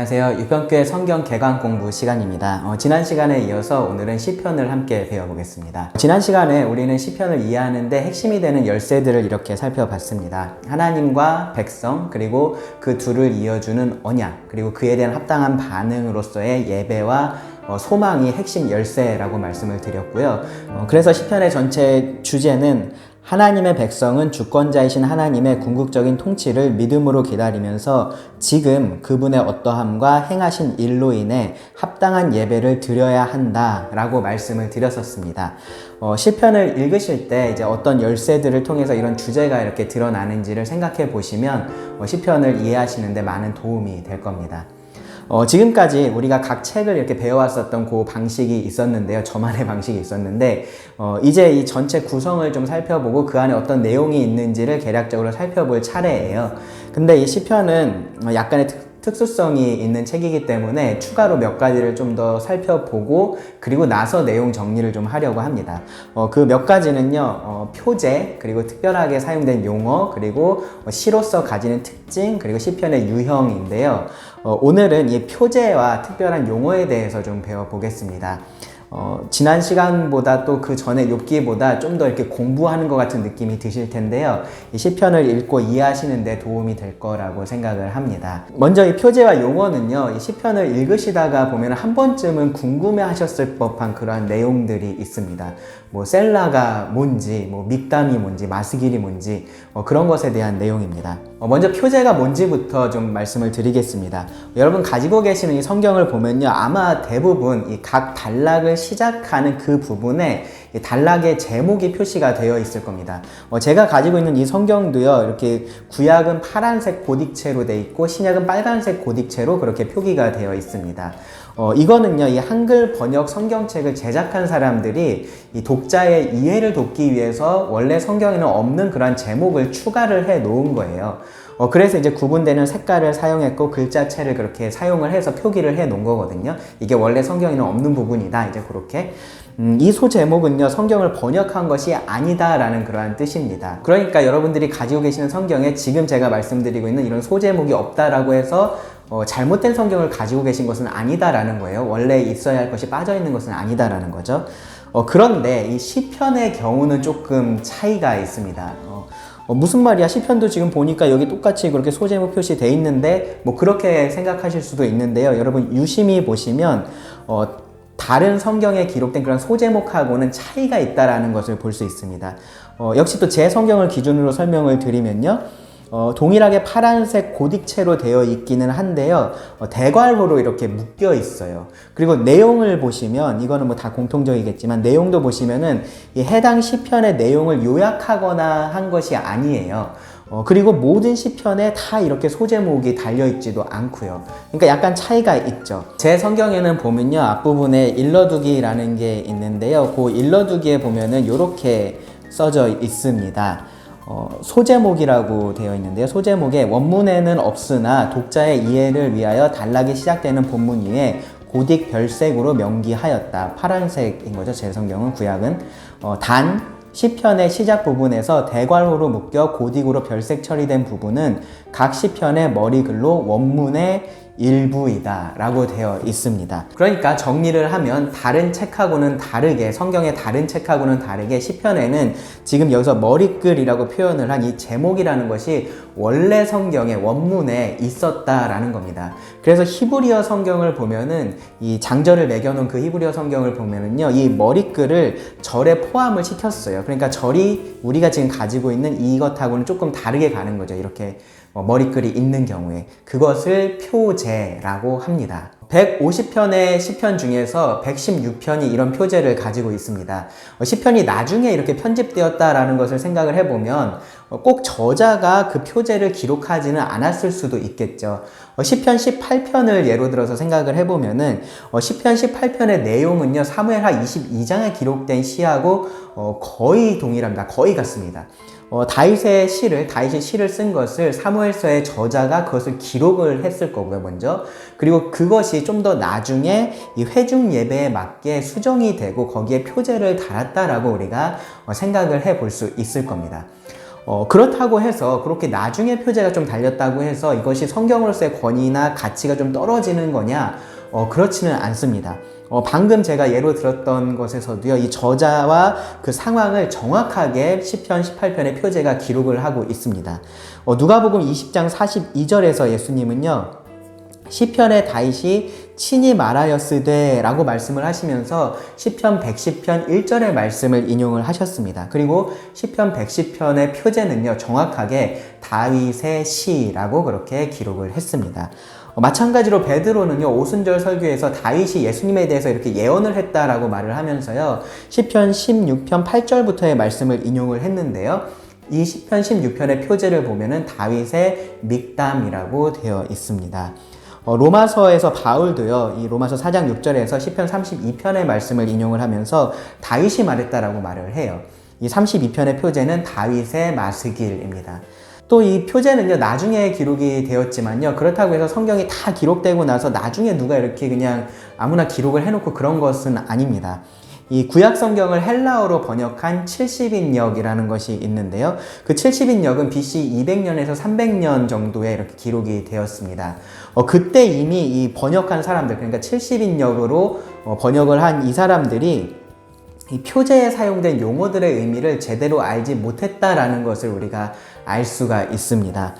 안녕하세요. 유평교회 성경 개관 공부 시간입니다. 지난 시간에 이어서 오늘은 시편을 함께 배워보겠습니다. 지난 시간에 우리는 시편을 이해하는데 핵심이 되는 열쇠들을 이렇게 살펴봤습니다. 하나님과 백성, 그리고 그 둘을 이어주는 언약, 그리고 그에 대한 합당한 반응으로서의 예배와 소망이 핵심 열쇠라고 말씀을 드렸고요. 그래서 시편의 전체 주제는 하나님의 백성은 주권자이신 하나님의 궁극적인 통치를 믿음으로 기다리면서 지금 그분의 어떠함과 행하신 일로 인해 합당한 예배를 드려야 한다라고 말씀을 드렸었습니다. 시편을 읽으실 때 이제 어떤 열쇠들을 통해서 이런 주제가 이렇게 드러나는지를 생각해 보시면 시편을 이해하시는 데 많은 도움이 될 겁니다. 지금까지 우리가 각 책을 이렇게 배워왔었던 그 방식이 있었는데요. 저만의 방식이 있었는데 이제 이 전체 구성을 좀 살펴보고 그 안에 어떤 내용이 있는지를 개략적으로 살펴볼 차례예요. 근데 이 시편은 약간의 특수성이 있는 책이기 때문에 추가로 몇 가지를 좀 더 살펴보고 그리고 나서 내용 정리를 좀 하려고 합니다. 그 몇 가지는요, 표제, 그리고 특별하게 사용된 용어, 그리고 시로서 가지는 특징, 그리고 시편의 유형인데요. 오늘은 이 표제와 특별한 용어에 대해서 좀 배워보겠습니다. 지난 시간보다 또 그 전에 욥기보다 좀 더 이렇게 공부하는 것 같은 느낌이 드실 텐데요. 이 시편을 읽고 이해하시는 데 도움이 될 거라고 생각을 합니다. 먼저 이 표제와 용어는요, 이 시편을 읽으시다가 보면 한 번쯤은 궁금해 하셨을 법한 그러한 내용들이 있습니다. 뭐 셀라가 뭔지, 뭐 믹담이 뭔지, 마스길이 뭔지, 그런 것에 대한 내용입니다. 먼저 표제가 뭔지부터 좀 말씀을 드리겠습니다. 여러분 가지고 계시는 이 성경을 보면요, 아마 대부분 이 각 단락을 시작하는 그 부분에 이 단락의 제목이 표시가 되어 있을 겁니다. 제가 가지고 있는 이 성경도요, 이렇게 구약은 파란색 고딕체로 되어 있고 신약은 빨간색 고딕체로 그렇게 표기가 되어 있습니다. 이거는요, 이 한글 번역 성경책을 제작한 사람들이 이 독자의 이해를 돕기 위해서 원래 성경에는 없는 그런 제목을 추가를 해 놓은 거예요. 그래서 이제 구분되는 색깔을 사용했고 글자체를 그렇게 사용을 해서 표기를 해 놓은 거거든요. 이게 원래 성경에는 없는 부분이다. 이제 그렇게. 이 소제목은요, 성경을 번역한 것이 아니다라는 그러한 뜻입니다. 그러니까 여러분들이 가지고 계시는 성경에 지금 제가 말씀드리고 있는 이런 소제목이 없다라고 해서 잘못된 성경을 가지고 계신 것은 아니다라는 거예요. 원래 있어야 할 것이 빠져 있는 것은 아니다라는 거죠. 그런데 이 시편의 경우는 조금 차이가 있습니다. 무슨 말이야? 시편도 지금 보니까 여기 똑같이 그렇게 소제목 표시돼 있는데 뭐 그렇게 생각하실 수도 있는데요. 여러분 유심히 보시면 다른 성경에 기록된 그런 소제목하고는 차이가 있다라는 것을 볼 수 있습니다. 역시 또 제 성경을 기준으로 설명을 드리면요, 동일하게 파란색 고딕체로 되어 있기는 한데요, 대괄호로 이렇게 묶여 있어요. 그리고 내용을 보시면, 이거는 뭐 다 공통적이겠지만 내용도 보시면은 이 해당 시편의 내용을 요약하거나 한 것이 아니에요. 그리고 모든 시편에 다 이렇게 소제목이 달려있지도 않고요. 그러니까 약간 차이가 있죠. 제 성경에는 보면요, 앞부분에 일러두기라는 게 있는데요, 그 일러두기에 보면은 이렇게 써져 있습니다. 소제목이라고 되어 있는데요, 소제목에 원문에는 없으나 독자의 이해를 위하여 단락이 시작되는 본문 위에 고딕 별색으로 명기하였다. 파란색인 거죠, 제 성경은. 구약은 단 시편의 시작 부분에서 대괄호로 묶여 고딕으로 별색 처리된 부분은 각 시편의 머리글로 원문의 일부이다 라고 되어 있습니다. 그러니까 정리를 하면 다른 책하고는 다르게, 성경의 다른 책하고는 다르게 시편에는 지금 여기서 머리글이라고 표현을 한 이 제목이라는 것이 원래 성경의 원문에 있었다라는 겁니다. 그래서 히브리어 성경을 보면은, 이 장절을 매겨놓은 그 히브리어 성경을 보면은요, 이 머리글을 절에 포함을 시켰어요. 그러니까 절이 우리가 지금 가지고 있는 이것하고는 조금 다르게 가는 거죠. 이렇게 머리글이 있는 경우에. 그것을 표제라고 합니다. 150편의 시편 중에서 116편이 이런 표제를 가지고 있습니다. 시편이 나중에 이렇게 편집되었다라는 것을 생각을 해보면 꼭 저자가 그 표제를 기록하지는 않았을 수도 있겠죠. 시편 18편을 예로 들어서 생각을 해보면은 시편 18편의 내용은요, 사무엘하 22장에 기록된 시하고 거의 동일합니다. 거의 같습니다. 다윗이 시를 쓴 것을 사무엘서의 저자가 그것을 기록을 했을 거고요, 먼저. 그리고 그것이 좀 더 나중에 이 회중 예배에 맞게 수정이 되고 거기에 표제를 달았다라고 우리가 생각을 해볼 수 있을 겁니다. 그렇다고 해서 그렇게 나중에 표제가 좀 달렸다고 해서 이것이 성경으로서의 권위나 가치가 좀 떨어지는 거냐? 그렇지는 않습니다. 방금 제가 예로 들었던 것에서도요, 이 저자와 그 상황을 정확하게 시편 18편의 표제가 기록을 하고 있습니다. 누가복음 20장 42절에서 예수님은요, 시편의 다윗이 친히 말하였으되 라고 말씀을 하시면서 시편 110편 1절의 말씀을 인용을 하셨습니다. 그리고 시편 110편의 표제는요, 정확하게 다윗의 시라고 그렇게 기록을 했습니다. 마찬가지로 베드로는요, 오순절 설교에서 다윗이 예수님에 대해서 이렇게 예언을 했다라고 말을 하면서요, 시편 16편 8절부터의 말씀을 인용을 했는데요, 이 시편 16편의 표제를 보면은 다윗의 믹담이라고 되어 있습니다. 로마서에서 바울도요, 이 로마서 4장 6절에서 시편 32편의 말씀을 인용을 하면서 다윗이 말했다라고 말을 해요. 이 32편의 표제는 다윗의 마스길입니다. 또 이 표제는요, 나중에 기록이 되었지만요, 그렇다고 해서 성경이 다 기록되고 나서 나중에 누가 이렇게 그냥 아무나 기록을 해놓고 그런 것은 아닙니다. 이 구약 성경을 헬라어로 번역한 70인역이라는 것이 있는데요. 그 70인역은 BC 200년에서 300년 정도에 이렇게 기록이 되었습니다. 그때 이미 이 번역한 사람들, 그러니까 70인역으로 번역을 한 이 사람들이 이 표제에 사용된 용어들의 의미를 제대로 알지 못했다라는 것을 우리가 알 수가 있습니다.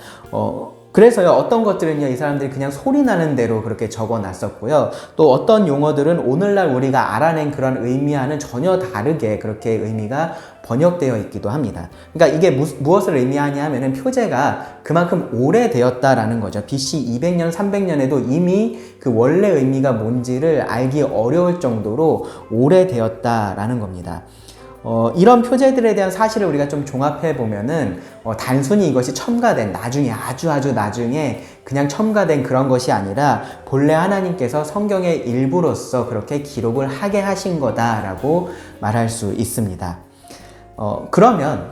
그래서요, 어떤 것들은요, 이 사람들이 그냥 소리 나는 대로 그렇게 적어 놨었고요. 또 어떤 용어들은 오늘날 우리가 알아낸 그런 의미와는 전혀 다르게 그렇게 의미가 번역되어 있기도 합니다. 그러니까 이게 무엇을 의미하냐 하면은 표제가 그만큼 오래되었다라는 거죠. BC 200년, 300년에도 이미 그 원래 의미가 뭔지를 알기 어려울 정도로 오래되었다라는 겁니다. 이런 표제들에 대한 사실을 우리가 좀 종합해 보면은 단순히 이것이 첨가된 나중에 아주 나중에 그냥 첨가된 그런 것이 아니라 본래 하나님께서 성경의 일부로서 그렇게 기록을 하게 하신 거다라고 말할 수 있습니다. 그러면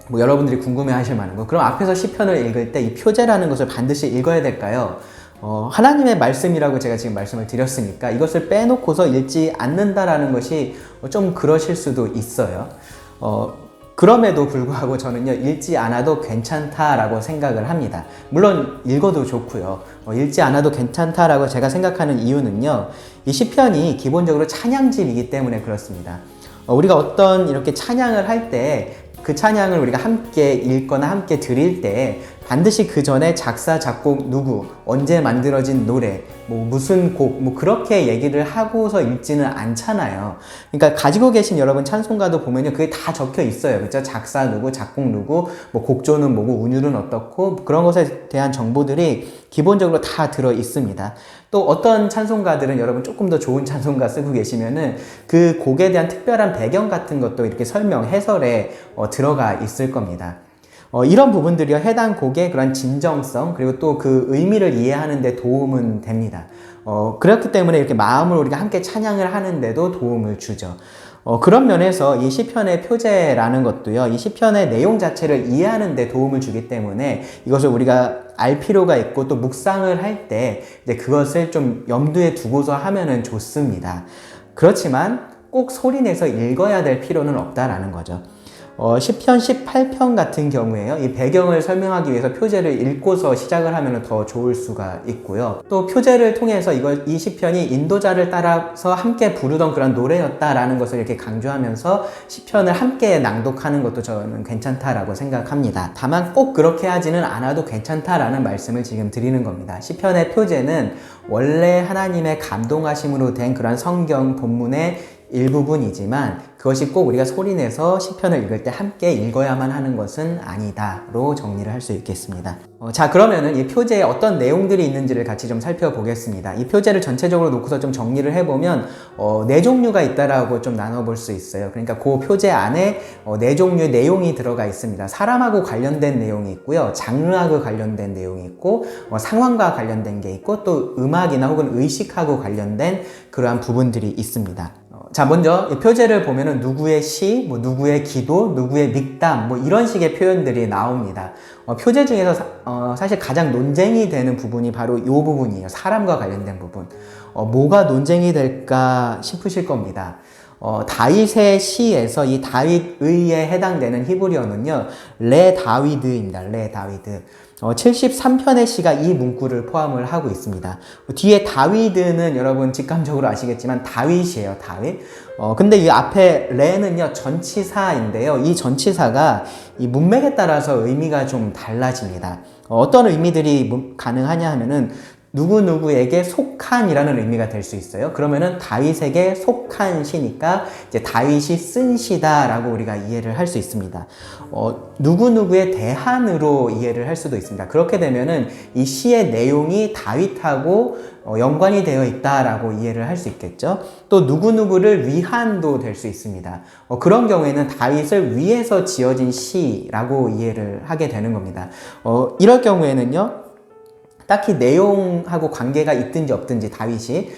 뭐 여러분들이 궁금해 하실 만한 거, 그럼 앞에서 시편을 읽을 때 이 표제라는 것을 반드시 읽어야 될까요? 하나님의 말씀이라고 제가 지금 말씀을 드렸으니까 이것을 빼놓고서 읽지 않는다라는 것이 좀 그러실 수도 있어요. 그럼에도 불구하고 저는요, 읽지 않아도 괜찮다라고 생각을 합니다. 물론 읽어도 좋고요. 읽지 않아도 괜찮다라고 제가 생각하는 이유는요, 이 시편이 기본적으로 찬양집이기 때문에 그렇습니다. 우리가 어떤 이렇게 찬양을 할 때 그 찬양을 우리가 함께 읽거나 함께 드릴 때 반드시 그 전에 작사, 작곡 누구, 언제 만들어진 노래, 뭐 무슨 곡, 뭐 그렇게 얘기를 하고서 읽지는 않잖아요. 그러니까 가지고 계신 여러분 찬송가도 보면요, 그게 다 적혀 있어요. 그렇죠? 작사 누구, 작곡 누구, 뭐 곡조는 뭐고, 운율은 어떻고, 그런 것에 대한 정보들이 기본적으로 다 들어 있습니다. 또 어떤 찬송가들은 여러분 조금 더 좋은 찬송가 쓰고 계시면은 그 곡에 대한 특별한 배경 같은 것도 이렇게 설명, 해설에 들어가 있을 겁니다. 이런 부분들이요, 해당 곡의 그런 진정성, 그리고 또 그 의미를 이해하는 데 도움은 됩니다. 그렇기 때문에 이렇게 마음으로 우리가 함께 찬양을 하는데도 도움을 주죠. 그런 면에서 이 시편의 표제라는 것도요, 이 시편의 내용 자체를 이해하는 데 도움을 주기 때문에 이것을 우리가 알 필요가 있고, 또 묵상을 할 때 이제 그것을 좀 염두에 두고서 하면은 좋습니다. 그렇지만 꼭 소리내서 읽어야 될 필요는 없다라는 거죠. 시편 18편 같은 경우에요, 이 배경을 설명하기 위해서 표제를 읽고서 시작을 하면 더 좋을 수가 있고요. 또 표제를 통해서 이 시편이 인도자를 따라서 함께 부르던 그런 노래였다라는 것을 이렇게 강조하면서 시편을 함께 낭독하는 것도 저는 괜찮다라고 생각합니다. 다만 꼭 그렇게 하지는 않아도 괜찮다라는 말씀을 지금 드리는 겁니다. 시편의 표제는 원래 하나님의 감동하심으로 된 그런 성경 본문의 일부분이지만 그것이 꼭 우리가 소리내서 시편을 읽을 때 함께 읽어야만 하는 것은 아니다로 정리를 할 수 있겠습니다. 자, 그러면은 이 표제에 어떤 내용들이 있는지를 같이 좀 살펴보겠습니다. 이 표제를 전체적으로 놓고서 좀 정리를 해보면 네 종류가 있다라고 좀 나눠볼 수 있어요. 그러니까 그 표제 안에 네 종류의 내용이 들어가 있습니다. 사람하고 관련된 내용이 있고요, 장르하고 관련된 내용이 있고, 상황과 관련된 게 있고, 또 음악이나 혹은 의식하고 관련된 그러한 부분들이 있습니다. 자, 먼저 이 표제를 보면은 누구의 시, 뭐 누구의 기도, 누구의 믹담, 뭐 이런 식의 표현들이 나옵니다. 표제 중에서 사실 가장 논쟁이 되는 부분이 바로 이 부분이에요. 사람과 관련된 부분. 뭐가 논쟁이 될까 싶으실 겁니다. 다윗의 시에서 이 다윗의에 해당되는 히브리어는요, 레 다위드입니다. 레 다위드. 73편의 시가 이 문구를 포함을 하고 있습니다. 뒤에 다위드는 여러분 직감적으로 아시겠지만 다윗이에요, 다윗. 근데 이 앞에 레는요, 전치사인데요. 이 전치사가 이 문맥에 따라서 의미가 좀 달라집니다. 어떤 의미들이 가능하냐 하면은 누구누구에게 속한이라는 의미가 될 수 있어요. 그러면은 다윗에게 속한 시니까 이제 다윗이 쓴 시다라고 우리가 이해를 할 수 있습니다. 누구누구에 대한으로 이해를 할 수도 있습니다. 그렇게 되면은 이 시의 내용이 다윗하고 연관이 되어 있다라고 이해를 할 수 있겠죠. 또 누구누구를 위한도 될 수 있습니다. 그런 경우에는 다윗을 위해서 지어진 시라고 이해를 하게 되는 겁니다. 이럴 경우에는요, 딱히 내용하고 관계가 있든지 없든지 다윗이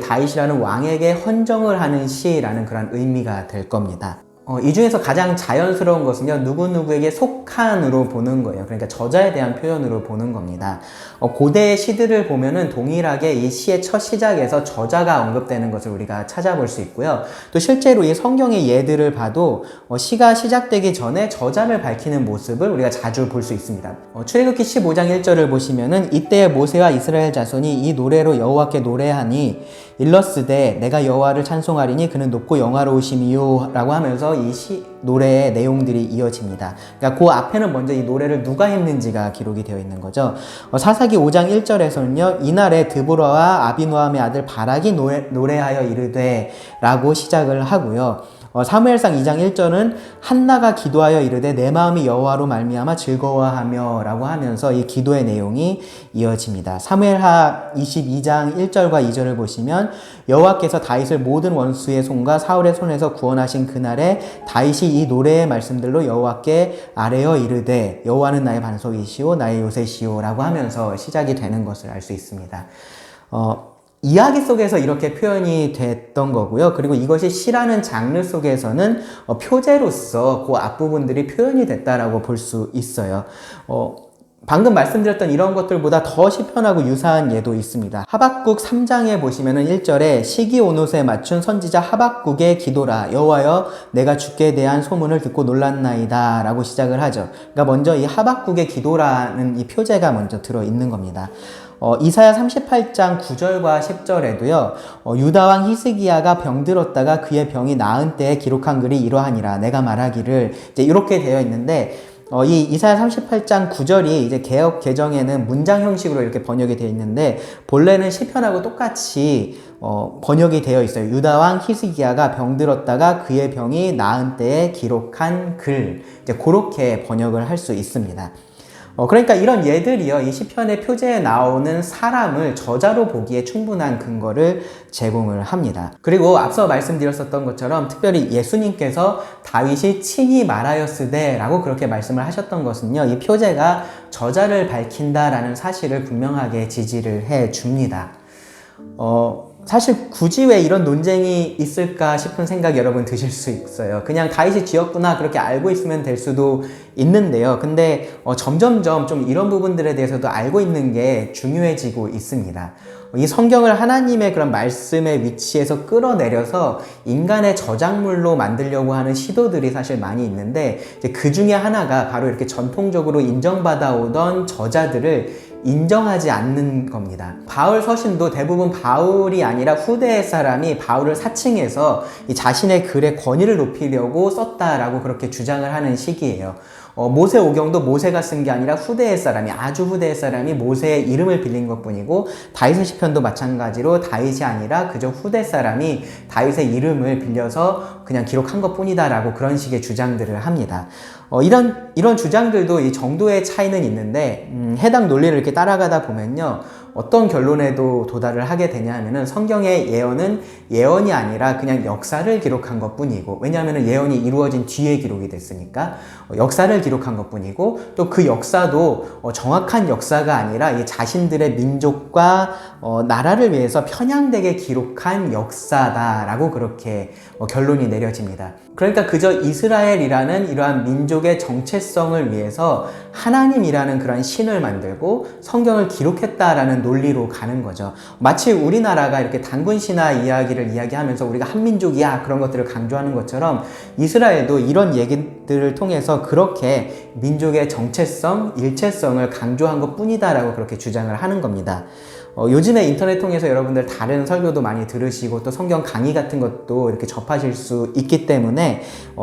다윗이라는 왕에게 헌정을 하는 시라는 그런 의미가 될 겁니다. 이 중에서 가장 자연스러운 것은요, 누구누구에게 속한으로 보는 거예요. 그러니까 저자에 대한 표현으로 보는 겁니다. 고대의 시들을 보면은 동일하게 이 시의 첫 시작에서 저자가 언급되는 것을 우리가 찾아볼 수 있고요. 또 실제로 이 성경의 예들을 봐도 시가 시작되기 전에 저자를 밝히는 모습을 우리가 자주 볼 수 있습니다. 출애굽기 15장 1절을 보시면은 이때 모세와 이스라엘 자손이 이 노래로 여호와께 노래하니 일러스되 내가 여호와를 찬송하리니 그는 높고 영화로우심이요 라고 하면서 이 노래의 내용들이 이어집니다. 그러니까 그 앞에는 먼저 이 노래를 누가 했는지가 기록이 되어 있는 거죠. 사사기 5장 1절에서는요, 이날에 드보라와 아비노함의 아들 바락이 노래하여 이르되 라고 시작을 하고요. 사무엘상 2장 1절은 한나가 기도하여 이르되 내 마음이 여호와로 말미암아 즐거워하며 라고 하면서 이 기도의 내용이 이어집니다. 사무엘하 22장 1절과 2절을 보시면 여호와께서 다윗을 모든 원수의 손과 사울의 손에서 구원하신 그날에 다윗이 이 노래의 말씀들로 여호와께 아뢰어 이르되 여호와는 나의 반석이시오 나의 요새시오 라고 하면서 시작이 되는 것을 알 수 있습니다. 이야기 속에서 이렇게 표현이 됐던 거고요. 그리고 이것이 시라는 장르 속에서는 표제로서 그 앞부분들이 표현이 됐다라고 볼 수 있어요. 방금 말씀드렸던 이런 것들보다 더 시편하고 유사한 예도 있습니다. 하박국 3장에 보시면은 1절에 시기 온옷에 맞춘 선지자 하박국의 기도라 여호와여 내가 주께 대한 소문을 듣고 놀랐나이다 라고 시작을 하죠. 그러니까 먼저 이 하박국의 기도라는 이 표제가 먼저 들어있는 겁니다. 이사야 38장 9절과 10절에도요, 유다왕 히스기야가 병들었다가 그의 병이 나은 때에 기록한 글이 이러하니라 내가 말하기를 이제 이렇게 되어 있는데, 이 이사야 38장 9절이 이제 개역 개정에는 문장 형식으로 이렇게 번역이 되어 있는데 본래는 시편하고 똑같이 번역이 되어 있어요. 유다왕 히스기야가 병들었다가 그의 병이 나은 때에 기록한 글, 이제 그렇게 번역을 할 수 있습니다. 그러니까 이런 예들이요, 이 시편의 표제에 나오는 사람을 저자로 보기에 충분한 근거를 제공을 합니다. 그리고 앞서 말씀드렸었던 것처럼 특별히 예수님께서 다윗이 친히 말하였으되 라고 그렇게 말씀을 하셨던 것은요, 이 표제가 저자를 밝힌다라는 사실을 분명하게 지지를 해 줍니다. 사실 굳이 왜 이런 논쟁이 있을까 싶은 생각 여러분 드실 수 있어요. 그냥 다윗이 지었구나 그렇게 알고 있으면 될 수도 있는데요. 근데 점점점 좀 이런 부분들에 대해서도 알고 있는 게 중요해지고 있습니다. 이 성경을 하나님의 그런 말씀의 위치에서 끌어내려서 인간의 저작물로 만들려고 하는 시도들이 사실 많이 있는데 이제 그 중에 하나가 바로 이렇게 전통적으로 인정받아 오던 저자들을 인정하지 않는 겁니다. 바울 서신도 대부분 바울이 아니라 후대의 사람이 바울을 사칭해서 이 자신의 글의 권위를 높이려고 썼다라고 그렇게 주장을 하는 시기예요. 모세 오경도 모세가 쓴 게 아니라 후대의 사람이, 아주 후대의 사람이 모세의 이름을 빌린 것뿐이고, 다윗의 시편도 마찬가지로 다윗이 아니라 그저 후대 사람이 다윗의 이름을 빌려서 그냥 기록한 것뿐이다라고 그런 식의 주장들을 합니다. 이런 주장들도 이 정도의 차이는 있는데, 해당 논리를 이렇게 따라가다 보면요, 어떤 결론에도 도달을 하게 되냐 하면은 성경의 예언은 예언이 아니라 그냥 역사를 기록한 것 뿐이고, 왜냐하면 예언이 이루어진 뒤에 기록이 됐으니까 역사를 기록한 것 뿐이고, 또 그 역사도 정확한 역사가 아니라 이 자신들의 민족과 나라를 위해서 편향되게 기록한 역사다라고 그렇게 결론이 내려집니다. 그러니까 그저 이스라엘이라는 이러한 민족의 정체성을 위해서 하나님이라는 그런 신을 만들고 성경을 기록했다라는 논리로 가는 거죠. 마치 우리나라가 이렇게 단군 신화 이야기를 이야기하면서 우리가 한민족이야 그런 것들을 강조하는 것처럼 이스라엘도 이런 얘기들을 통해서 그렇게 민족의 정체성, 일체성을 강조한 것 뿐이다라고 그렇게 주장을 하는 겁니다. 요즘에 인터넷 통해서 여러분들 다른 설교도 많이 들으시고 또 성경 강의 같은 것도 이렇게 접하실 수 있기 때문에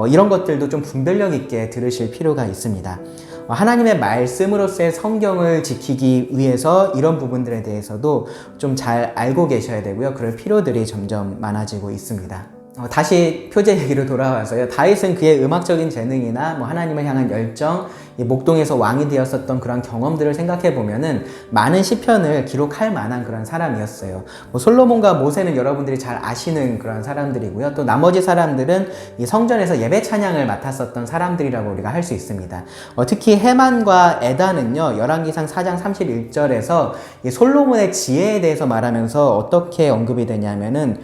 이런 것들도 좀 분별력 있게 들으실 필요가 있습니다. 하나님의 말씀으로서의 성경을 지키기 위해서 이런 부분들에 대해서도 좀 잘 알고 계셔야 되고요. 그럴 필요들이 점점 많아지고 있습니다. 다시 표제 얘기로 돌아와서요. 다윗은 그의 음악적인 재능이나 하나님을 향한 열정, 목동에서 왕이 되었었던 그런 경험들을 생각해 보면은 많은 시편을 기록할 만한 그런 사람이었어요. 솔로몬과 모세는 여러분들이 잘 아시는 그런 사람들이고요. 또 나머지 사람들은 이 성전에서 예배 찬양을 맡았었던 사람들이라고 우리가 할 수 있습니다. 특히 헤만과 에단은요, 열왕기상 4장 31절에서 이 솔로몬의 지혜에 대해서 말하면서 어떻게 언급이 되냐면은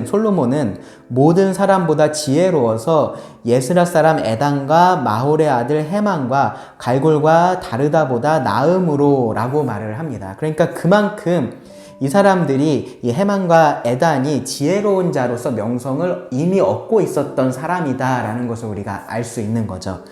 솔로몬은 모든 사람보다 지혜로워서 예스라 사람 에단과 마홀의 아들 헤만과 갈골과 다르다보다 나음으로 라고 말을 합니다. 그러니까 그만큼 이 사람들이 이 헤만과 에단이 지혜로운 자로서 명성을 이미 얻고 있었던 사람이다 라는 것을 우리가 알 수 있는 거죠.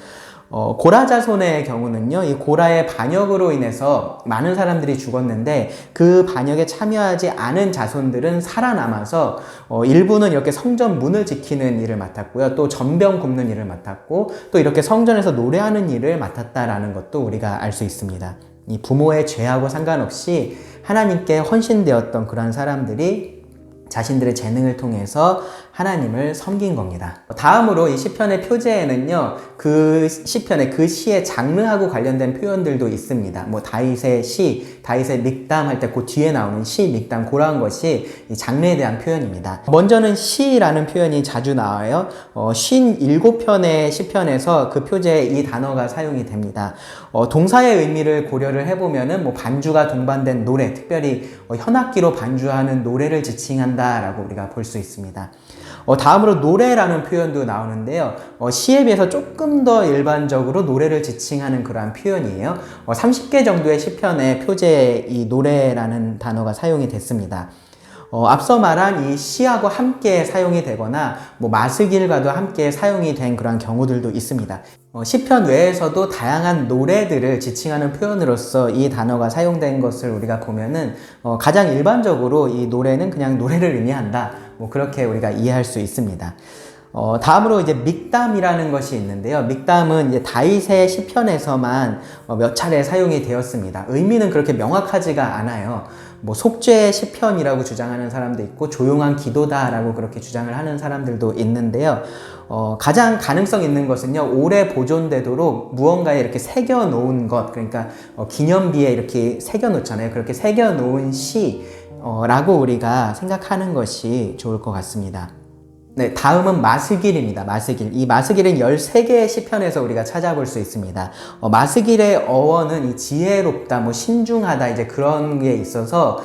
고라 자손의 경우는요, 이 고라의 반역으로 인해서 많은 사람들이 죽었는데 그 반역에 참여하지 않은 자손들은 살아남아서 일부는 이렇게 성전 문을 지키는 일을 맡았고요. 또 전병 굽는 일을 맡았고 또 이렇게 성전에서 노래하는 일을 맡았다라는 것도 우리가 알 수 있습니다. 이 부모의 죄하고 상관없이 하나님께 헌신되었던 그런 사람들이 자신들의 재능을 통해서 하나님을 섬긴 겁니다. 다음으로 이 시편의 표제에는요, 그 시편의 그 시의 장르하고 관련된 표현들도 있습니다. 다윗의 시, 다윗의 믹담 할 때 그 뒤에 나오는 시, 믹담 그러한 것이 이 장르에 대한 표현입니다. 먼저는 시라는 표현이 자주 나와요. 57편의 시편에서 그 표제에 이 단어가 사용이 됩니다. 동사의 의미를 고려를 해보면은 반주가 동반된 노래, 특별히 현악기로 반주하는 노래를 지칭한다라고 우리가 볼 수 있습니다. 다음으로 노래라는 표현도 나오는데요. 시에 비해서 조금 더 일반적으로 노래를 지칭하는 그러한 표현이에요. 30개 정도의 시편의 표제에 이 노래라는 단어가 사용이 됐습니다. 앞서 말한 이 시하고 함께 사용이 되거나 마스길과도 함께 사용이 된 그런 경우들도 있습니다. 시편 외에서도 다양한 노래들을 지칭하는 표현으로서 이 단어가 사용된 것을 우리가 보면은 가장 일반적으로 이 노래는 그냥 노래를 의미한다. 그렇게 우리가 이해할 수 있습니다. 다음으로 이제 믹담이라는 것이 있는데요. 믹담은 이제 다윗의 시편에서만 몇 차례 사용이 되었습니다. 의미는 그렇게 명확하지가 않아요. 속죄의 시편이라고 주장하는 사람도 있고 조용한 기도다라고 그렇게 주장을 하는 사람들도 있는데요. 가장 가능성 있는 것은요, 오래 보존되도록 무언가에 이렇게 새겨 놓은 것, 그러니까 기념비에 이렇게 새겨 놓잖아요. 그렇게 새겨 놓은 시라고 우리가 생각하는 것이 좋을 것 같습니다. 네, 다음은 마스길입니다. 마스길. 이 마스길은 13개의 시편에서 우리가 찾아볼 수 있습니다. 마스길의 어원은 이 지혜롭다, 신중하다, 이제 그런 게 있어서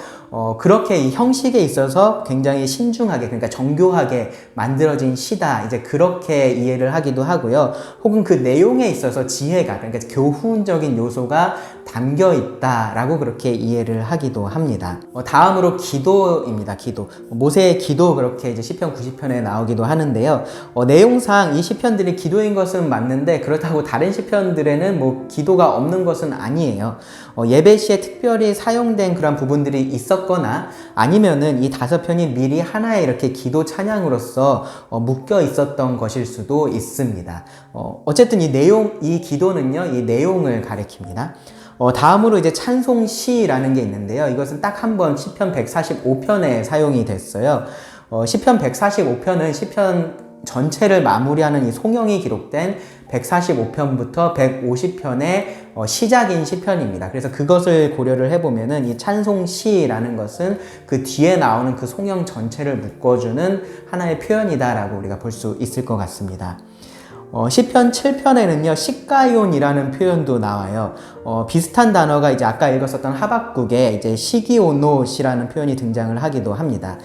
그렇게 이 형식에 있어서 굉장히 신중하게, 그러니까 정교하게 만들어진 시다, 이제 그렇게 이해를 하기도 하고요. 혹은 그 내용에 있어서 지혜가, 그러니까 교훈적인 요소가 담겨 있다라고 그렇게 이해를 하기도 합니다. 다음으로 기도입니다. 기도. 모세의 기도, 그렇게 이제 시편 90편에 나오기도 하는데요. 내용상 이 시편들이 기도인 것은 맞는데 그렇다고 다른 시편들에는 기도가 없는 것은 아니에요. 예배 시에 특별히 사용된 그런 부분들이 있었거나 아니면은 이 5편이 미리 하나의 이렇게 기도 찬양으로서 묶여 있었던 것일 수도 있습니다. 어쨌든 이 기도는요, 이 내용을 가리킵니다. 다음으로 이제 찬송시라는 게 있는데요. 이것은 딱 한 번 시편 145편에 사용이 됐어요. 시편 145편은 시편 전체를 마무리하는 이 송영이 기록된 145편부터 150편의 시작인 시편입니다. 그래서 그것을 고려를 해보면은 이 찬송시라는 것은 그 뒤에 나오는 그 송영 전체를 묶어주는 하나의 표현이다라고 우리가 볼 수 있을 것 같습니다. 시편 7편에는요, 시가온이라는 표현도 나와요. 비슷한 단어가 이제 아까 읽었었던 하박국에 이제 시기오노시라는 표현이 등장을 하기도 합니다.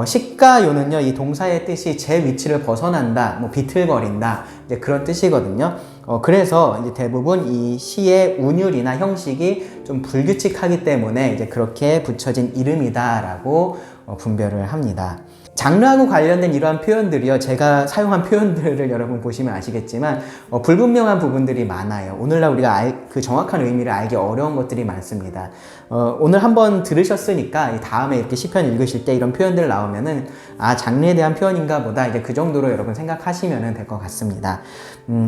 시가요는요, 이 동사의 뜻이 제 위치를 벗어난다, 뭐 비틀거린다, 이제 그런 뜻이거든요. 그래서 이제 대부분 이 시의 운율이나 형식이 좀 불규칙하기 때문에 이제 그렇게 붙여진 이름이다라고 분별을 합니다. 장르하고 관련된 이러한 표현들이요, 제가 사용한 표현들을 여러분 보시면 아시겠지만 불분명한 부분들이 많아요. 오늘날 우리가 그 정확한 의미를 알기 어려운 것들이 많습니다. 오늘 한번 들으셨으니까 다음에 이렇게 시편 읽으실 때 이런 표현들 나오면은 장르에 대한 표현인가 보다, 이제 그 정도로 여러분 생각하시면 될 것 같습니다.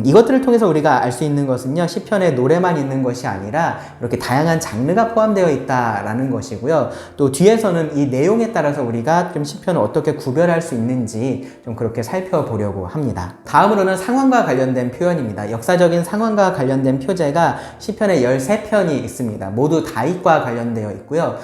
이것들을 통해서 우리가 알 수 있는 것은요, 시편에 노래만 있는 것이 아니라 이렇게 다양한 장르가 포함되어 있다라는 것이고요. 또 뒤에서는 이 내용에 따라서 우리가 좀 시편을 어떻게 구별할 수 있는지 좀 그렇게 살펴보려고 합니다. 다음으로는 상황과 관련된 표현입니다. 역사적인 상황과 관련된 표제가 시편에 13편이 있습니다. 모두 다윗과 관련되어 있고요.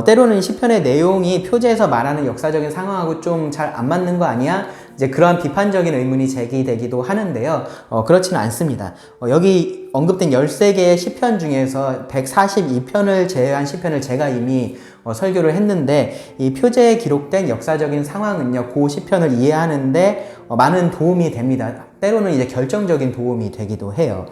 때로는 시편의 내용이 표제에서 말하는 역사적인 상황하고 좀 잘 안 맞는 거 아니야? 이제 그러한 비판적인 의문이 제기되기도 하는데요. 그렇지는 않습니다. 여기 언급된 13개의 시편 중에서 142편을 제외한 시편을 제가 이미 설교를 했는데, 이 표제에 기록된 역사적인 상황은요, 그 시편을 이해하는데 많은 도움이 됩니다. 때로는 이제 결정적인 도움이 되기도 해요.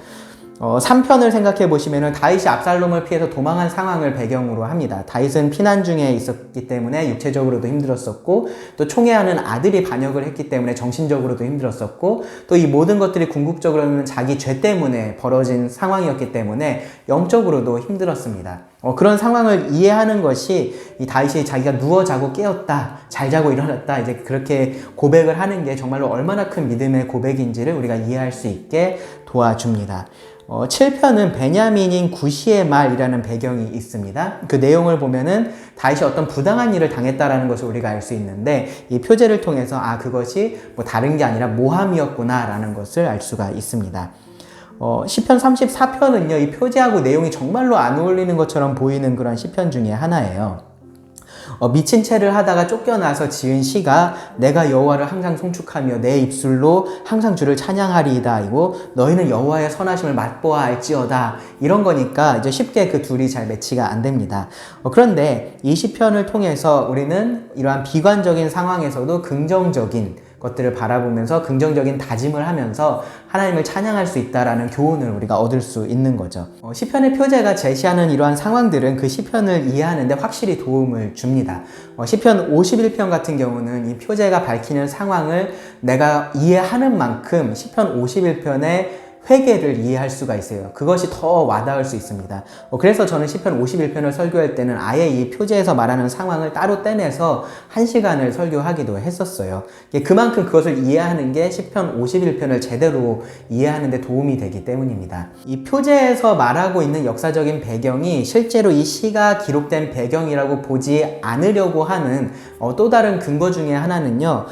3편을 생각해 보시면은 다윗이 압살롬을 피해서 도망한 상황을 배경으로 합니다. 다윗은 피난 중에 있었기 때문에 육체적으로도 힘들었었고, 또 총애하는 아들이 반역을 했기 때문에 정신적으로도 힘들었었고, 또 이 모든 것들이 궁극적으로는 자기 죄 때문에 벌어진 상황이었기 때문에 영적으로도 힘들었습니다. 그런 상황을 이해하는 것이 이 다윗이 자기가 누워 자고 깨었다, 잘 자고 일어났다, 이제 그렇게 고백을 하는 게 정말로 얼마나 큰 믿음의 고백인지를 우리가 이해할 수 있게 도와줍니다. 7편은 베냐민인 구시의 말이라는 배경이 있습니다. 그 내용을 보면은 다윗이 어떤 부당한 일을 당했다라는 것을 우리가 알 수 있는데, 이 표제를 통해서 그것이 뭐 다른 게 아니라 모함이었구나 라는 것을 알 수가 있습니다. 시편 34편은요, 이 표제하고 내용이 정말로 안 어울리는 것처럼 보이는 그런 시편 중에 하나예요. 미친 채를 하다가 쫓겨나서 지은 시가 내가 여호와를 항상 송축하며 내 입술로 항상 주를 찬양하리이다, 이고 너희는 여호와의 선하심을 맛보아 알지어다, 이런 거니까 이제 쉽게 그 둘이 잘 매치가 안 됩니다. 그런데 이 시편을 통해서 우리는 이러한 비관적인 상황에서도 긍정적인 것들을 바라보면서 긍정적인 다짐을 하면서 하나님을 찬양할 수 있다라는 교훈을 우리가 얻을 수 있는 거죠. 시편의 표제가 제시하는 이러한 상황들은 그 시편을 이해하는 데 확실히 도움을 줍니다. 시편 51편 같은 경우는 이 표제가 밝히는 상황을 내가 이해하는 만큼 시편 51편의 회개를 이해할 수가 있어요. 그것이 더 와닿을 수 있습니다. 그래서 저는 시편 51편을 설교할 때는 아예 이 표제에서 말하는 상황을 따로 떼내서 1시간을 설교하기도 했었어요. 그만큼 그것을 이해하는 게 시편 51편을 제대로 이해하는 데 도움이 되기 때문입니다. 이 표제에서 말하고 있는 역사적인 배경이 실제로 이 시가 기록된 배경이라고 보지 않으려고 하는 또 다른 근거 중에 하나는요,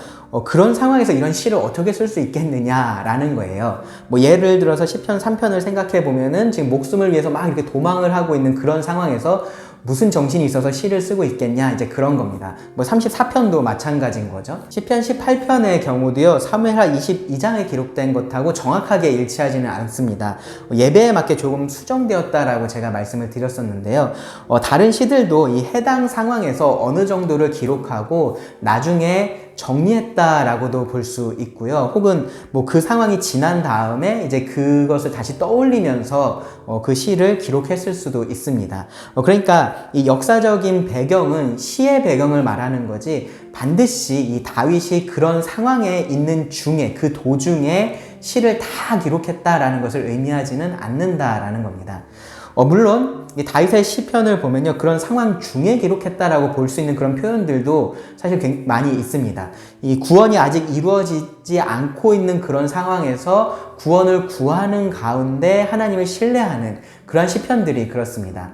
그런 상황에서 이런 시를 어떻게 쓸 수 있겠느냐라는 거예요. 뭐 예를 들어서 시편 3편을 생각해 보면은 지금 목숨을 위해서 막 이렇게 도망을 하고 있는 그런 상황에서 무슨 정신이 있어서 시를 쓰고 있겠냐, 이제 그런 겁니다. 뭐 34편도 마찬가지인 거죠. 시편 18편의 경우도요, 사무엘하 22장에 기록된 것하고 정확하게 일치하지는 않습니다. 예배에 맞게 조금 수정되었다라고 제가 말씀을 드렸었는데요. 다른 시들도 이 해당 상황에서 어느 정도를 기록하고 나중에 정리했다라고도 볼 수 있고요. 혹은 뭐 그 상황이 지난 다음에 이제 그것을 다시 떠올리면서 그 시를 기록했을 수도 있습니다. 그러니까 이 역사적인 배경은 시의 배경을 말하는 거지, 반드시 이 다윗이 그런 상황에 있는 중에, 그 도중에 시를 다 기록했다라는 것을 의미하지는 않는다라는 겁니다. 물론 이 다윗의 시편을 보면요, 그런 상황 중에 기록했다라고 볼 수 있는 그런 표현들도 사실 많이 있습니다. 이 구원이 아직 이루어지지 않고 있는 그런 상황에서 구원을 구하는 가운데 하나님을 신뢰하는 그런 시편들이 그렇습니다.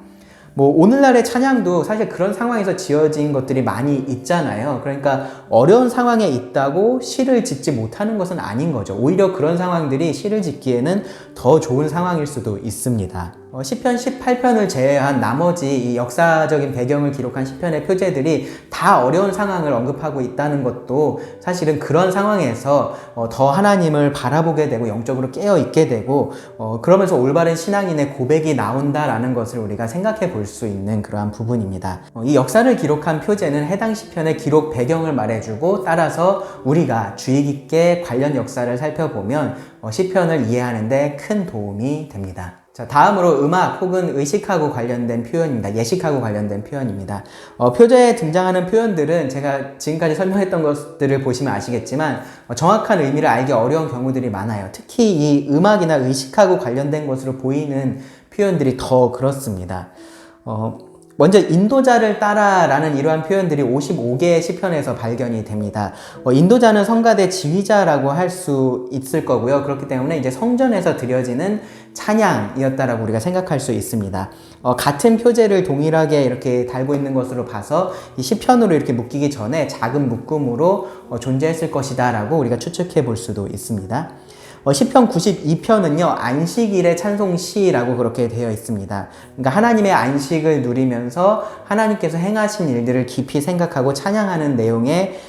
뭐 오늘날의 찬양도 사실 그런 상황에서 지어진 것들이 많이 있잖아요. 그러니까 어려운 상황에 있다고 시를 짓지 못하는 것은 아닌 거죠. 오히려 그런 상황들이 시를 짓기에는 더 좋은 상황일 수도 있습니다. 시편 18편을 제외한 나머지 이 역사적인 배경을 기록한 시편의 표제들이 다 어려운 상황을 언급하고 있다는 것도 사실은 그런 상황에서 더 하나님을 바라보게 되고 영적으로 깨어있게 되고 그러면서 올바른 신앙인의 고백이 나온다라는 것을 우리가 생각해 볼 수 있는 그러한 부분입니다. 이 역사를 기록한 표제는 해당 시편의 기록 배경을 말해주고 따라서 우리가 주의 깊게 관련 역사를 살펴보면 시편을 이해하는 데 큰 도움이 됩니다. 자, 다음으로 음악 혹은 의식하고 관련된 표현입니다. 예식하고 관련된 표현입니다. 표제에 등장하는 표현들은 제가 지금까지 설명했던 것들을 보시면 아시겠지만 정확한 의미를 알기 어려운 경우들이 많아요. 특히 이 음악이나 의식하고 관련된 것으로 보이는 표현들이 더 그렇습니다. 먼저 인도자를 따라라는 이러한 표현들이 55개의 시편에서 발견이 됩니다. 인도자는 성가대 지휘자라고 할 수 있을 거고요. 그렇기 때문에 이제 성전에서 드려지는 찬양이었다라고 우리가 생각할 수 있습니다. 같은 표제를 동일하게 이렇게 달고 있는 것으로 봐서 이 시편으로 이렇게 묶이기 전에 작은 묶음으로 존재했을 것이다라고 우리가 추측해 볼 수도 있습니다. 시편 92편은요, 안식일의 찬송시라고 그렇게 되어 있습니다. 그러니까 하나님의 안식을 누리면서 하나님께서 행하신 일들을 깊이 생각하고 찬양하는 내용의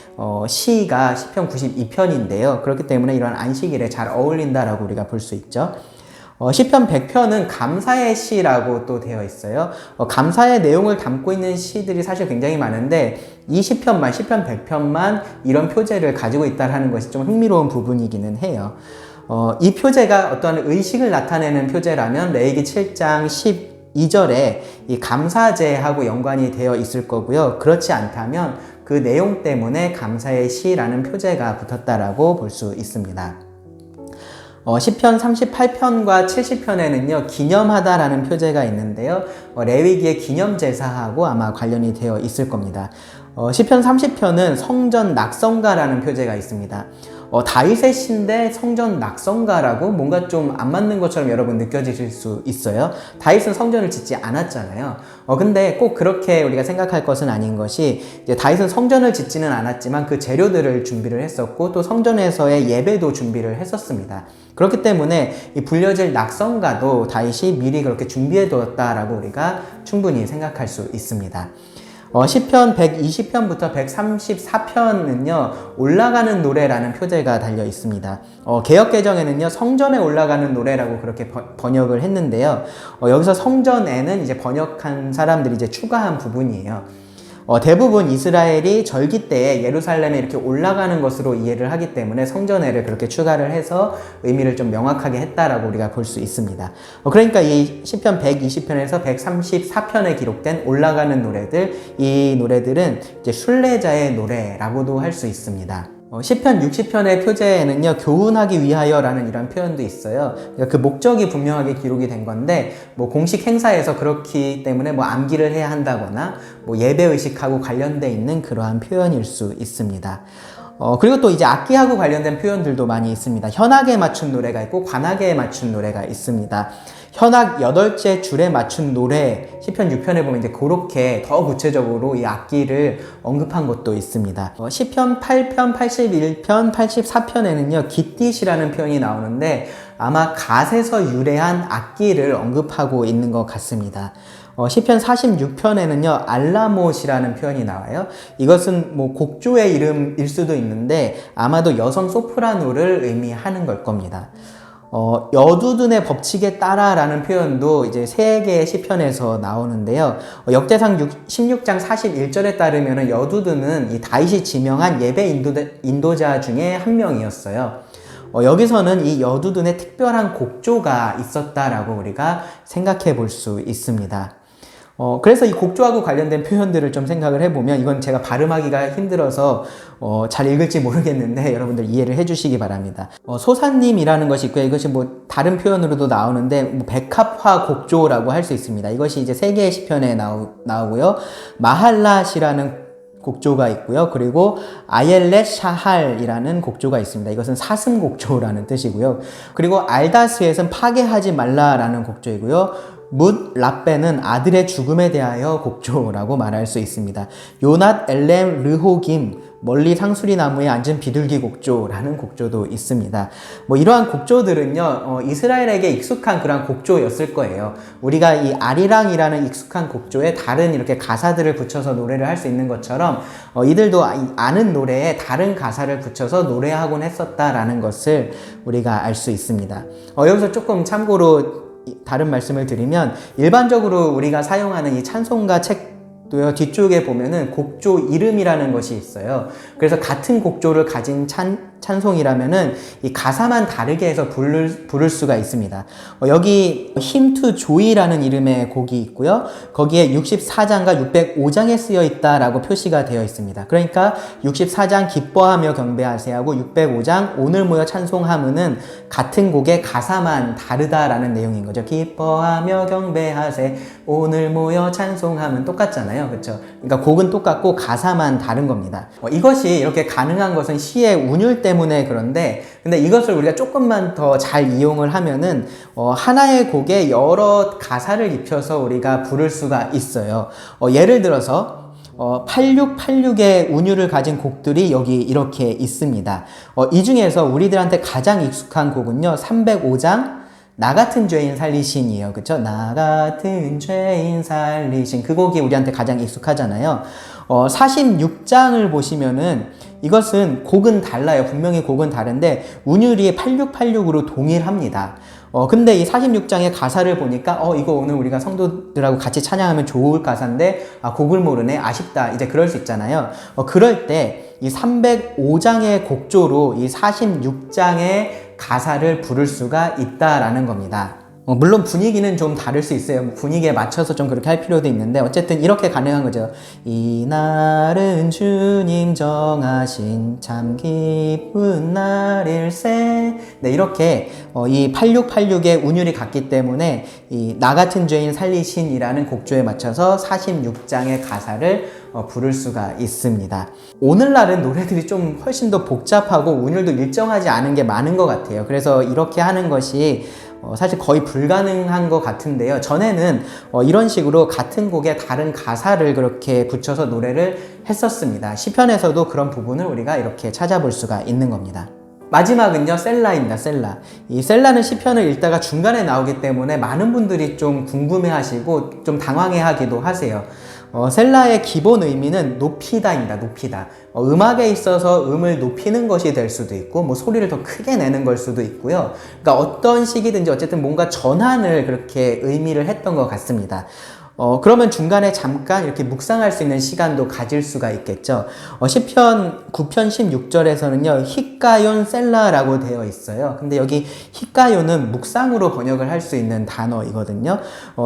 시가 시편 92편인데요. 그렇기 때문에 이런 안식일에 잘 어울린다라고 우리가 볼 수 있죠. 시편 100편은 감사의 시라고 또 되어 있어요. 감사의 내용을 담고 있는 시들이 사실 굉장히 많은데 이 시편 100편만 이런 표제를 가지고 있다는 것이 좀 흥미로운 부분이기는 해요. 이 표제가 어떤 의식을 나타내는 표제라면 레위기 7장 12절에 이 감사제하고 연관이 되어 있을 거고요. 그렇지 않다면 그 내용 때문에 감사의 시라는 표제가 붙었다라고 볼 수 있습니다. 시편 38편과 70편에는요, 기념하다라는 표제가 있는데요. 레위기의 기념제사하고 아마 관련이 되어 있을 겁니다. 시편 30편은 성전 낙성가라는 표제가 있습니다. 다윗의 시인데 성전 낙성가라고 뭔가 좀 안 맞는 것처럼 여러분 느껴지실 수 있어요. 다윗은 성전을 짓지 않았잖아요. 근데 꼭 그렇게 우리가 생각할 것은 아닌 것이, 이제 다윗은 성전을 짓지는 않았지만 그 재료들을 준비를 했었고 또 성전에서의 예배도 준비를 했었습니다. 그렇기 때문에 이 불려질 낙성가도 다윗이 미리 그렇게 준비해 두었다라고 우리가 충분히 생각할 수 있습니다. 시편 120편부터 134편은요, 올라가는 노래라는 표제가 달려 있습니다. 개역개정에는요, 성전에 올라가는 노래라고 그렇게 번역을 했는데요. 여기서 성전에는 이제 번역한 사람들이 이제 추가한 부분이에요. 대부분 이스라엘이 절기 때에 예루살렘에 이렇게 올라가는 것으로 이해를 하기 때문에 성전에를 그렇게 추가를 해서 의미를 좀 명확하게 했다라고 우리가 볼 수 있습니다. 그러니까 이 시편 120편에서 134편에 기록된 올라가는 노래들, 이 노래들은 이제 순례자의 노래라고도 할 수 있습니다. 시편 60편의 표제에는요, 교훈하기 위하여라는 이런 표현도 있어요. 그러니까 그 목적이 분명하게 기록이 된 건데, 공식 행사에서 그렇기 때문에 암기를 해야 한다거나, 예배의식하고 관련돼 있는 그러한 표현일 수 있습니다. 그리고 또 이제 악기하고 관련된 표현들도 많이 있습니다. 현악에 맞춘 노래가 있고, 관악에 맞춘 노래가 있습니다. 현악 8째 줄에 맞춘 노래, 시편 6편에 보면 이제 그렇게 더 구체적으로 이 악기를 언급한 것도 있습니다. 시편 8편, 81편, 84편에는요, 깃딧이라는 표현이 나오는데 아마 갓에서 유래한 악기를 언급하고 있는 것 같습니다. 시편 46편에는요, 알라못이라는 표현이 나와요. 이것은 곡조의 이름일 수도 있는데 아마도 여성 소프라노를 의미하는 걸 겁니다. 여두둔의 법칙에 따라라는 표현도 이제 3개의 시편에서 나오는데요. 역대상 16장 41절에 따르면 여두둔은 이 다윗이 지명한 예배 인도자 중에 한 명이었어요. 여기서는 이 여두둔의 특별한 곡조가 있었다라고 우리가 생각해 볼 수 있습니다. 그래서 이 곡조하고 관련된 표현들을 좀 생각을 해보면, 이건 제가 발음하기가 힘들어서 잘 읽을지 모르겠는데 여러분들 이해를 해주시기 바랍니다. 소사님이라는 것이 있고요. 이것이 다른 표현으로도 나오는데 백합화 곡조라고 할 수 있습니다. 이것이 이제 3개의 시편에 나오고요. 마할랏이라는 곡조가 있고요. 그리고 아옐렛 샤할이라는 곡조가 있습니다. 이것은 사슴 곡조라는 뜻이고요. 그리고 알다스엣은 파괴하지 말라라는 곡조이고요. 묻 라베는 아들의 죽음에 대하여 곡조라고 말할 수 있습니다. 요낫 엘렘 르호김 멀리 상수리 나무에 앉은 비둘기 곡조라는 곡조도 있습니다. 뭐 이러한 곡조들은요, 이스라엘에게 익숙한 그런 곡조였을 거예요. 우리가 이 아리랑이라는 익숙한 곡조에 다른 이렇게 가사들을 붙여서 노래를 할 수 있는 것처럼 이들도 아는 노래에 다른 가사를 붙여서 노래하곤 했었다라는 것을 우리가 알 수 있습니다. 여기서 조금 참고로 다른 말씀을 드리면 일반적으로 우리가 사용하는 이 찬송가 책도요, 뒤쪽에 보면은 곡조 이름이라는 것이 있어요. 그래서 같은 곡조를 가진 찬송이라면은 이 가사만 다르게 해서 부를 수가 있습니다. 여기 Hymn to Joy라는 이름의 곡이 있고요. 거기에 64장과 605장에 쓰여 있다라고 표시가 되어 있습니다. 그러니까 64장 기뻐하며 경배하세 하고 605장 오늘 모여 찬송함은 같은 곡의 가사만 다르다라는 내용인 거죠. 기뻐하며 경배하세 오늘 모여 찬송함은 똑같잖아요. 그렇죠? 그러니까 곡은 똑같고 가사만 다른 겁니다. 이것이 이렇게 가능한 것은 시의 운율 때문에 그런데 근데 이것을 우리가 조금만 더 잘 이용을 하면은 하나의 곡에 여러 가사를 입혀서 우리가 부를 수가 있어요. 예를 들어서 8686의 운율을 가진 곡들이 여기 이렇게 있습니다. 이 중에서 우리들한테 가장 익숙한 곡은요 305장 나 같은 죄인 살리신이에요. 그쵸? 나 같은 죄인 살리신 그 곡이 우리한테 가장 익숙하잖아요. 46장을 보시면은 이것은 곡은 달라요. 분명히 곡은 다른데 운율이 8686으로 동일합니다. 근데 이 46장의 가사를 보니까 이거 오늘 우리가 성도들하고 같이 찬양하면 좋을 가사인데 곡을 모르네 아쉽다 이제 그럴 수 있잖아요. 그럴 때 이 305장의 곡조로 이 46장의 가사를 부를 수가 있다라는 겁니다. 물론 분위기는 좀 다를 수 있어요. 분위기에 맞춰서 좀 그렇게 할 필요도 있는데 어쨌든 이렇게 가능한 거죠. 이날은 주님 정하신 참 기쁜 날일세. 네, 이렇게 이 8686의 운율이 같기 때문에 이 나 같은 죄인 살리신이라는 곡조에 맞춰서 46장의 가사를 부를 수가 있습니다. 오늘날은 노래들이 좀 훨씬 더 복잡하고 운율도 일정하지 않은 게 많은 것 같아요. 그래서 이렇게 하는 것이 사실 거의 불가능한 것 같은데요. 전에는 이런 식으로 같은 곡에 다른 가사를 그렇게 붙여서 노래를 했었습니다. 시편에서도 그런 부분을 우리가 이렇게 찾아볼 수가 있는 겁니다. 마지막은요, 셀라입니다. 셀라. 이 셀라는 시편을 읽다가 중간에 나오기 때문에 많은 분들이 좀 궁금해하시고 좀 당황해하기도 하세요. 셀라의 기본 의미는 높이다입니다. 높이다. 음악에 있어서 음을 높이는 것이 될 수도 있고 뭐 소리를 더 크게 내는 걸 수도 있고요. 그러니까 어떤 식이든지 어쨌든 뭔가 전환을 그렇게 의미를 했던 것 같습니다. 그러면 중간에 잠깐 이렇게 묵상할 수 있는 시간도 가질 수가 있겠죠. 시편 9편 16절에서는요, 히카yon 셀라라고 되어 있어요. 근데 여기 히카요는 묵상으로 번역을 할 수 있는 단어이거든요.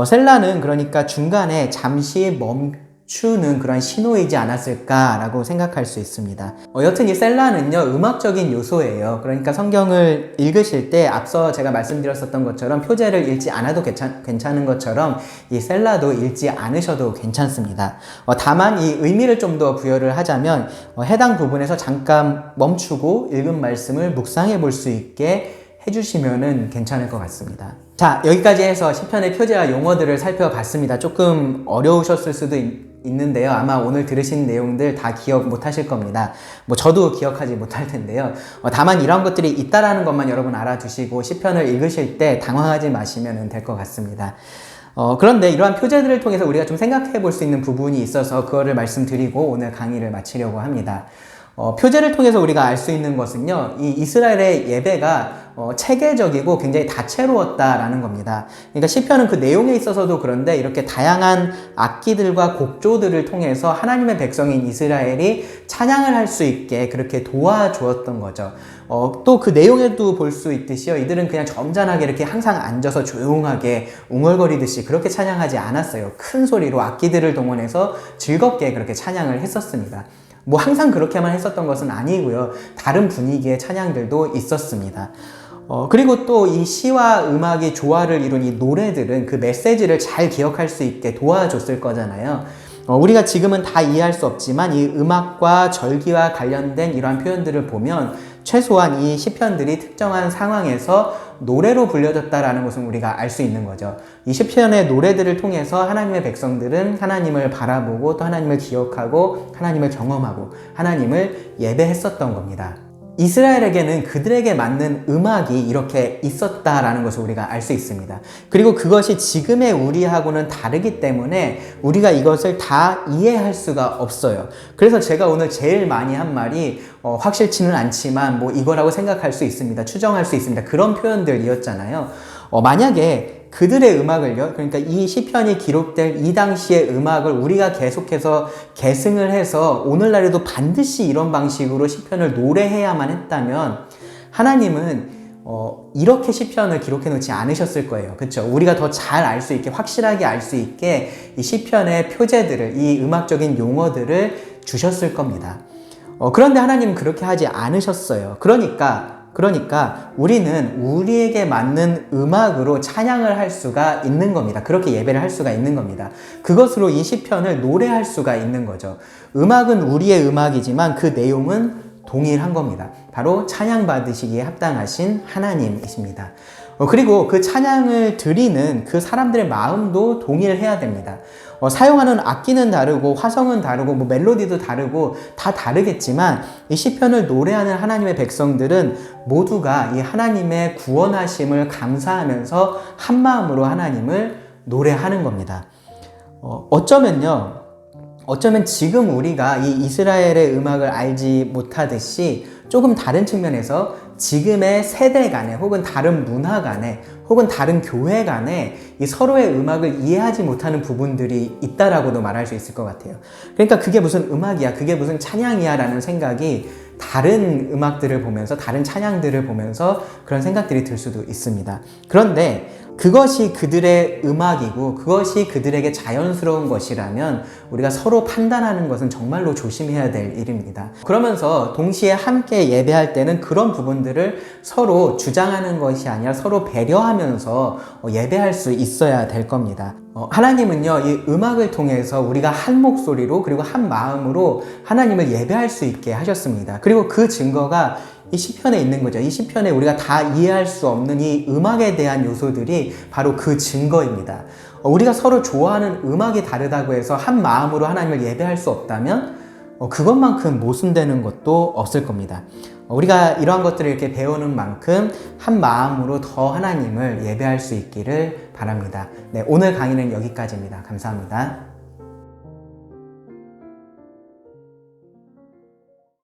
셀라는 그러니까 중간에 잠시 멈추는 그런 신호이지 않았을까라고 생각할 수 있습니다. 여튼 이 셀라는요, 음악적인 요소예요. 그러니까 성경을 읽으실 때 앞서 제가 말씀드렸었던 것처럼 표제를 읽지 않아도 괜찮은 것처럼 이 셀라도 읽지 않으셔도 괜찮습니다. 다만 이 의미를 좀 더 부여를 하자면 해당 부분에서 잠깐 멈추고 읽은 말씀을 묵상해 볼 수 있게 해주시면은 괜찮을 것 같습니다. 자, 여기까지 해서 시편의 표제와 용어들을 살펴봤습니다. 조금 어려우셨을 수도 있는데요. 아마 오늘 들으신 내용들 다 기억 못 하실 겁니다. 뭐 저도 기억하지 못할 텐데요. 다만 이런 것들이 있다라는 것만 여러분 알아두시고 시편을 읽으실 때 당황하지 마시면 될 것 같습니다. 그런데 이러한 표제들을 통해서 우리가 좀 생각해 볼 수 있는 부분이 있어서 그거를 말씀드리고 오늘 강의를 마치려고 합니다. 표제를 통해서 우리가 알 수 있는 것은요, 이 이스라엘의 예배가 체계적이고 굉장히 다채로웠다라는 겁니다. 그러니까 시편은 그 내용에 있어서도 그런데 이렇게 다양한 악기들과 곡조들을 통해서 하나님의 백성인 이스라엘이 찬양을 할 수 있게 그렇게 도와주었던 거죠. 또 그 내용에도 볼 수 있듯이요, 이들은 그냥 점잖하게 이렇게 항상 앉아서 조용하게 웅얼거리듯이 그렇게 찬양하지 않았어요. 큰 소리로 악기들을 동원해서 즐겁게 그렇게 찬양을 했었습니다. 뭐 항상 그렇게만 했었던 것은 아니고요. 다른 분위기의 찬양들도 있었습니다. 그리고 또 이 시와 음악이 조화를 이룬 이 노래들은 그 메시지를 잘 기억할 수 있게 도와줬을 거잖아요. 우리가 지금은 다 이해할 수 없지만 이 음악과 절기와 관련된 이러한 표현들을 보면 최소한 이 시편들이 특정한 상황에서 노래로 불려졌다라는 것은 우리가 알 수 있는 거죠. 이 시편의 노래들을 통해서 하나님의 백성들은 하나님을 바라보고 또 하나님을 기억하고 하나님을 경험하고 하나님을 예배했었던 겁니다. 이스라엘에게는 그들에게 맞는 음악이 이렇게 있었다라는 것을 우리가 알 수 있습니다. 그리고 그것이 지금의 우리하고는 다르기 때문에 우리가 이것을 다 이해할 수가 없어요. 그래서 제가 오늘 제일 많이 한 말이 확실치는 않지만 뭐 이거라고 생각할 수 있습니다. 추정할 수 있습니다. 그런 표현들이었잖아요. 만약에 그들의 음악을요, 그러니까 이 시편이 기록될 이 당시의 음악을 우리가 계속해서 계승을 해서 오늘날에도 반드시 이런 방식으로 시편을 노래해야만 했다면 하나님은 이렇게 시편을 기록해 놓지 않으셨을 거예요. 그렇죠? 우리가 더 잘 알 수 있게, 확실하게 알 수 있게 이 시편의 표제들을, 이 음악적인 용어들을 주셨을 겁니다. 그런데 하나님은 그렇게 하지 않으셨어요. 그러니까 우리는 우리에게 맞는 음악으로 찬양을 할 수가 있는 겁니다. 그렇게 예배를 할 수가 있는 겁니다. 그것으로 이 시편을 노래할 수가 있는 거죠. 음악은 우리의 음악이지만 그 내용은 동일한 겁니다. 바로 찬양 받으시기에 합당하신 하나님이십니다. 그리고 그 찬양을 드리는 그 사람들의 마음도 동일해야 됩니다. 사용하는 악기는 다르고 화성은 다르고 뭐 멜로디도 다르고 다 다르겠지만 이 시편을 노래하는 하나님의 백성들은 모두가 이 하나님의 구원하심을 감사하면서 한 마음으로 하나님을 노래하는 겁니다. 어쩌면 지금 우리가 이 이스라엘의 음악을 알지 못하듯이 조금 다른 측면에서 지금의 세대 간에 혹은 다른 문화 간에 혹은 다른 교회 간에 이 서로의 음악을 이해하지 못하는 부분들이 있다라고도 말할 수 있을 것 같아요. 그러니까 그게 무슨 음악이야, 그게 무슨 찬양이야 라는 생각이 다른 음악들을 보면서, 다른 찬양들을 보면서 그런 생각들이 들 수도 있습니다. 그런데 그것이 그들의 음악이고 그것이 그들에게 자연스러운 것이라면 우리가 서로 판단하는 것은 정말로 조심해야 될 일입니다. 그러면서 동시에 함께 예배할 때는 그런 부분들을 서로 주장하는 것이 아니라 서로 배려하면서 예배할 수 있어야 될 겁니다. 하나님은요, 이 음악을 통해서 우리가 한 목소리로 그리고 한 마음으로 하나님을 예배할 수 있게 하셨습니다. 그리고 그 증거가 이 시편에 있는 거죠. 이 시편에 우리가 다 이해할 수 없는 이 음악에 대한 요소들이 바로 그 증거입니다. 우리가 서로 좋아하는 음악이 다르다고 해서 한 마음으로 하나님을 예배할 수 없다면 그것만큼 모순되는 것도 없을 겁니다. 우리가 이러한 것들을 이렇게 배우는 만큼 한 마음으로 더 하나님을 예배할 수 있기를 바랍니다. 네, 오늘 강의는 여기까지입니다. 감사합니다.